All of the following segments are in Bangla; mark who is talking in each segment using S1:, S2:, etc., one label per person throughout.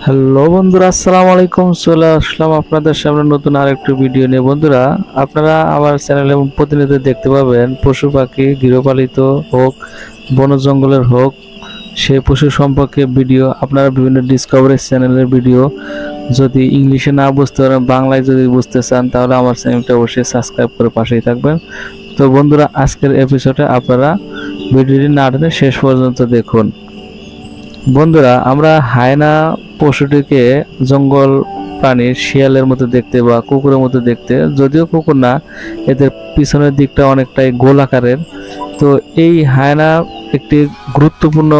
S1: হ্যালো বন্ধুরা, আসসালামু আলাইকুম। চলে আসলাম আপনাদের সামনে নতুন আরেকটি ভিডিও নিয়ে। বন্ধুরা, আপনারা আমার চ্যানেলে প্রতিনিয়ত দেখতে পাবেন পশু পাখি, গৃহপালিত হোক, বন জঙ্গলের হোক, সেই পশু সম্পর্কে ভিডিও। আপনারা বিভিন্ন ডিসকভারি চ্যানেলের ভিডিও যদি ইংলিশে না বুঝতে পারেন, বাংলায় যদি বুঝতে চান, তাহলে আমার চ্যানেলটা অবশ্যই সাবস্ক্রাইব করে পাশেই থাকবেন। তো বন্ধুরা, আজকের এপিসোডে আপনারা ভিডিওটি না টেনে শেষ পর্যন্ত দেখুন। বন্ধুরা, আমরা হায়না পশুটিকে জঙ্গল প্রাণীর শিয়ালের মতো দেখতে বা কুকুরের মতো দেখতে, যদিও কুকুর না, এদের পিছনের দিকটা অনেকটাই গোল আকারের। তো এই হায়না একটি গুরুত্বপূর্ণ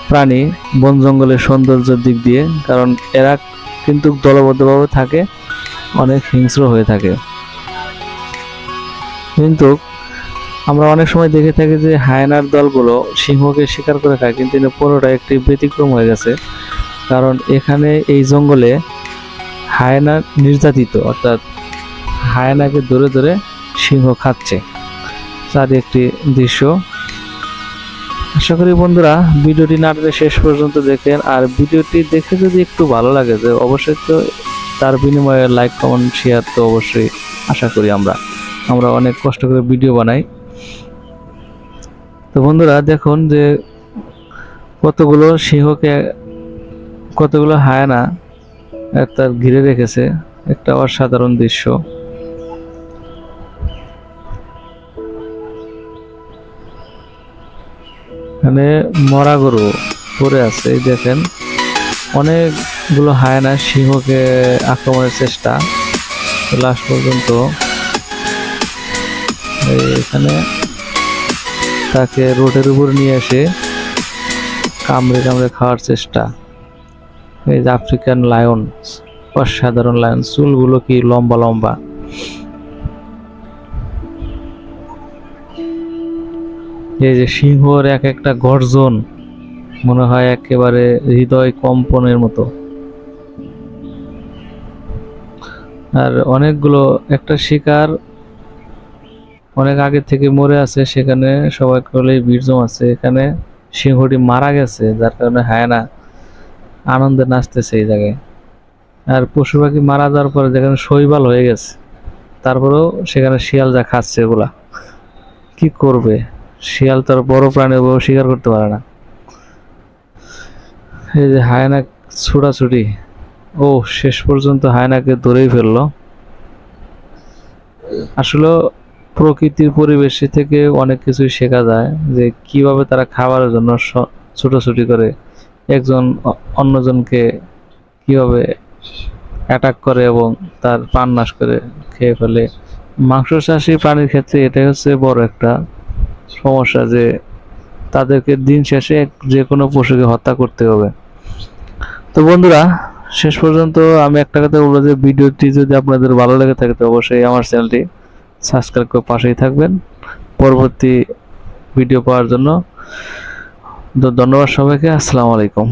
S1: প্রাণী বন জঙ্গলের সৌন্দর্যের দিক দিয়ে, কারণ এরা কিন্তু দলবদ্ধভাবে থাকে, অনেক হিংস্র হয়ে থাকে। কিন্তু আমরা অনেক সময় দেখে থাকি যে হায়নার দলগুলো সিংহকে শিকার করে খায়, কিন্তু পুরোটা একটি ব্যতিক্রম হয়ে গেছে। কারণ এখানে এই জঙ্গলে হায়না নির্যাতিত, অর্থাৎ হায়নাকে ধরে ধরে সিংহ খাচ্ছে, তার একটি দৃশ্য। আশা করি বন্ধুরা ভিডিওটি না টেনে শেষ পর্যন্ত দেখেন। আর ভিডিওটি দেখে যদি একটু ভালো লাগে, যে অবশ্যই তো তার বিনিময়ে লাইক, কমেন্ট, শেয়ার তো অবশ্যই আশা করি। আমরা অনেক কষ্ট করে ভিডিও বানাই। তো বন্ধুরা দেখুন যে কতগুলো সিংহকে, কতগুলো হায়না তার ঘিরে রেখেছে, একটা অসাধারণ দৃশ্য। এখানে মরা গরু পড়ে আছে, দেখেন অনেকগুলো হায়না সিংহকে আক্রমণের চেষ্টা, লাস্ট পর্যন্ত এখানে তাকে রোডের উপর নিয়ে এসে কামড়ে কামড়ে খাওয়ার চেষ্টা। এই যে আফ্রিকান লায়ন, অসাধারণ লায়ন, চুলগুলো কি লম্বা লম্বা। এই যে সিংহর এক একটা গর্জন মনে হয় একেবারে হৃদয় কম্পনের মতো। আর অনেকগুলো, একটা শিকার অনেক আগে থেকে মরে আছে, সেখানে সবাই বলে ভিড় জমাচ্ছে। এখানে সিংহটি মারা গেছে, যার কারণে হায়না আনন্দে নাচতেছে এই জায়গায়। আর পশু পাখি মারা যাওয়ার পরে যেখানে শৈবাল হয়ে গেছে, তারপরেও সেখানে শিয়াল যা খাচ্ছে, এগুলা কি করবে? শিয়াল তার বড় প্রাণী শিকার করতে পারে না। এই যে হায়না ছুটাছুটি, ও শেষ পর্যন্ত হায়নাকে ধরেই ফেললো। আসলে প্রকৃতির পরিবেশ থেকে অনেক কিছুই শেখা যায়, যে কিভাবে তারা খাবারের জন্য ছুটোছুটি করে, একজন অন্যজনকে কিভাবে অ্যাটাক করে এবং তার প্রাণ নাশ করে খেয়ে ফেলে। মাংসচাষী প্রাণীর ক্ষেত্রে এটাই হচ্ছে বড় একটা সমস্যা, যে তাদেরকে দিন শেষে যে কোনো পশুকে হত্যা করতে হবে। তো বন্ধুরা, শেষ পর্যন্ত আমি একটা কথা বলবো, যে ভিডিওটি যদি আপনাদের ভালো লেগে থাকে, তো অবশ্যই আমার চ্যানেলটি সাবস্ক্রাইব করে পাশেই থাকবেন পরবর্তী ভিডিও পাওয়ার জন্য। ধন্যবাদ সবাইকে। আসসালামু আলাইকুম।